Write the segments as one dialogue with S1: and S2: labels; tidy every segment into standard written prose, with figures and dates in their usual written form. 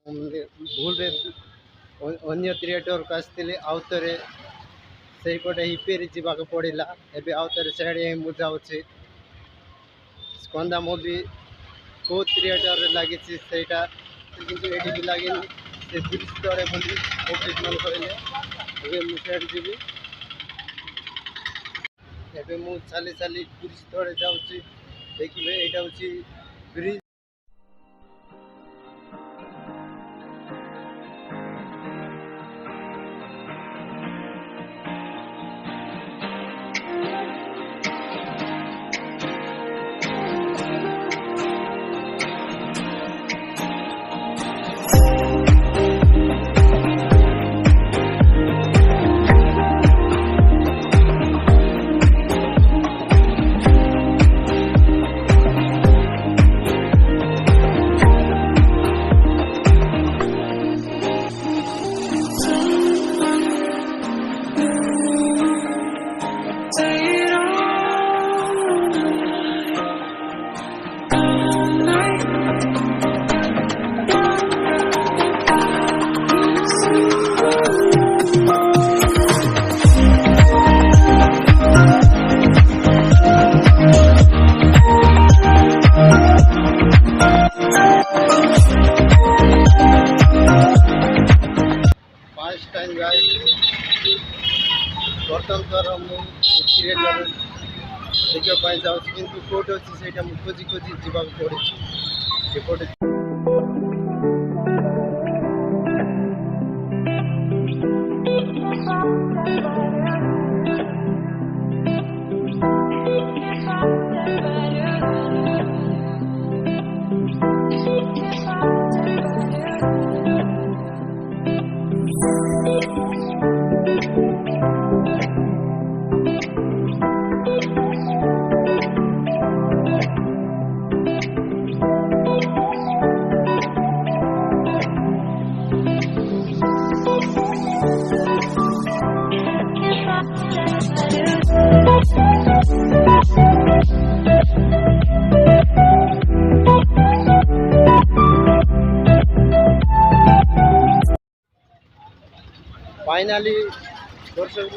S1: ଭୁଲରେ ଅନ୍ୟ ଥିଏଟରକୁ ଆସିଥିଲି ଆଉ ଥରେ ସେଇପଟେ ହିଁ ଫେରି ଯିବାକୁ ପଡ଼ିଲା। ଏବେ ଆଉ ଥରେ ସିଆଡ଼େ ହିଁ ମୁଁ ଯାଉଛି। ସ୍କନ୍ଦା ମୁଭି କେଉଁ ଥିଏଟରରେ ଲାଗିଛି ସେଇଟା କିନ୍ତୁ ଏଠି ବି ଲାଗିନି। ସେ ବ୍ରିଜ୍ ତଳେ ବୋଲି ଅଫିସ୍ ମାନେ କହିଲେ। ଏବେ ମୁଁ ସିଆଡ଼େ ଯିବି। ଏବେ ମୁଁ ଚାଲି ଚାଲି ବ୍ରିଜ୍ ତଳେ ଯାଉଛି। ଦେଖିବେ ଏଇଟା ହେଉଛି ବ୍ରିଜ୍। ଫାର୍ଷ୍ଟ ଟାଇମ୍ ଗାଇସ୍ ପ୍ରଥମ ଥର ମୁଁ ଥିଏଟର ଦେଖିବା ପାଇଁ ଯାଉଛି କିନ୍ତୁ କେଉଁଠି ଅଛି ସେଇଟା ମୁଁ ଖୋଜି ଖୋଜି ଯିବାକୁ ପଡ଼ୁଛି ଏପଟେ। फाइनाली दर्शक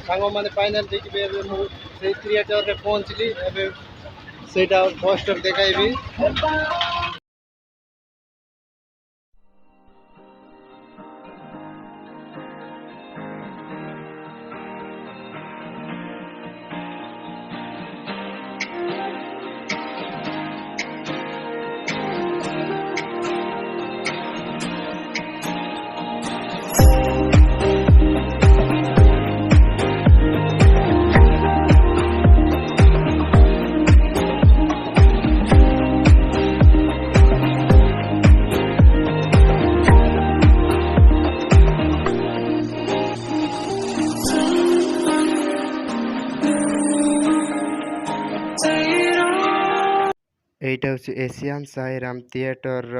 S1: साଙ୍ଗମାନେ फाइनाल देखिए ଏବେ ମୁଁ ସେଇ ଥିଏଟରରେ ପହଞ୍ଚିଲି। ଏବେ ସେଇଟା ପୋଷ୍ଟର ଦେଖାଇବି। এইটা হচ্ছে এশিয়ান সাইরাম থিଏଟରର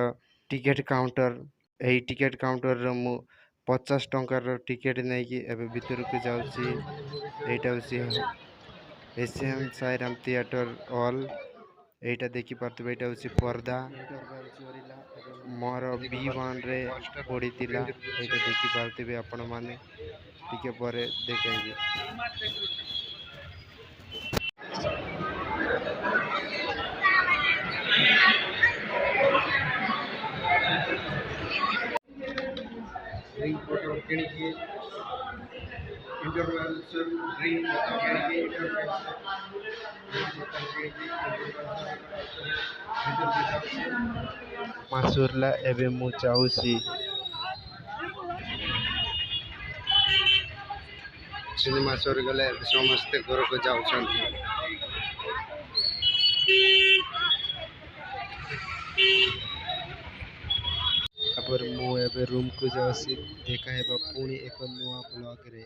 S1: ଟିକେଟ୍ କାଉଣ୍ଟର। ଏହି ଟିକେଟ୍ କାଉଣ୍ଟରରେ ମୁଁ 50 ଟଙ୍କାର ଟିକେଟ୍ ନେଇକି ଏବେ ଭିତରକୁ ଯାଉଛି। ଏଇଟା ହେଉଛି ଏସିଆନ୍ ସାଇରାମ ଥିଏଟର ହଲ୍। এইটা ଦେଖିପାରୁଥିବେ ଏଇଟା ହେଉଛି ପର୍ଦା। ମୋର B1ରେ ପଡ଼ିଥିଲା। এইଟା ଦେଖିପାରୁଥିବେ ଆପଣମାନେ। ଟିକେ ପରେ ଦେଖାଇବି। ड्रिंक बोतल किଣିକି इंटरवल ड्रिंक बोतल किଣିକି मासुरला एबे मु चाहूसी सिनेमा सर गले समस्त घर को जाउछंती। तापर मु एबे रूम को जाउसी। देखा हेबा पुणी एक नुआ ब्लॉग रे।